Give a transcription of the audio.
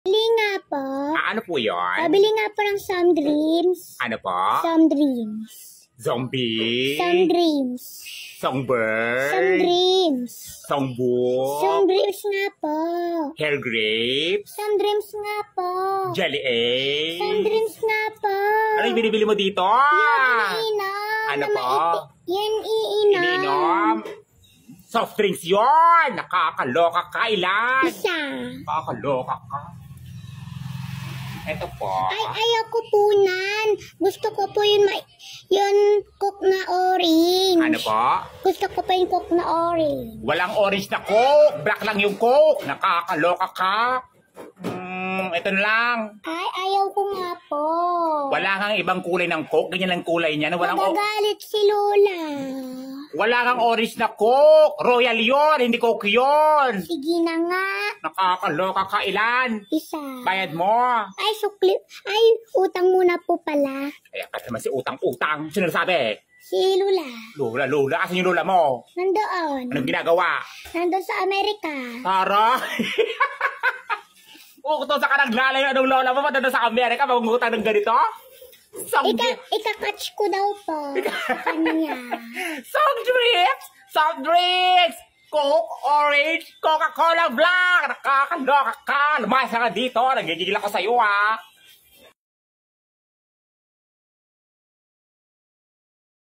Bili nga po. Ano po yun? Pabili nga po ng some dreams. Ano po? Some dreams. Zombie? Some dreams. Songbird? Some dreams. Songbuk? Some dreams nga po. Hair grapes? Some dreams nga po. Jelly eggs? Some dreams nga po. Ano yung binibili mo dito? Iinom. Ano po? Yan iinom. Iniinom? Soft drinks yun! Nakakaloka ka, Ilan! Isa. Nakakaloka ka. Ito po. Ay, ayoko po nan. Gusto ko po yun coke na orange. Ano po? Gusto ko pa yung coke na orange. Walang orange na Coke. Black lang yung Coke. Nakakaloka ka. Ito na lang. Ay, ayaw ko nga po. Wala kang ibang kulay ng Coke. Ganyan lang kulay niya. Magagalit si Lola. Wala kang orange na Coke. Royal yon, hindi Coke yon. Sige na nga. Nakakaloka ka, Ilan. Isa. Bayad mo. Ay, sukli. Ay, utang muna po pala. Kaya ka naman si utang-utang. Sino sabi? Si Lola. Lola. Asan yung lola mo? Nandoon. Anong ginagawa? Nandoon sa Amerika. Tara. Kung sa ka naglalayo anong lola mo, matanda sa Amerika, magungutang ng ganito? Ikakatch ko daw po. Kanya. Soft drinks! Coke, orange, Coca-Cola black! Nakakaloka ka! Lumasa ka dito, nagigigil ako sa'yo ha!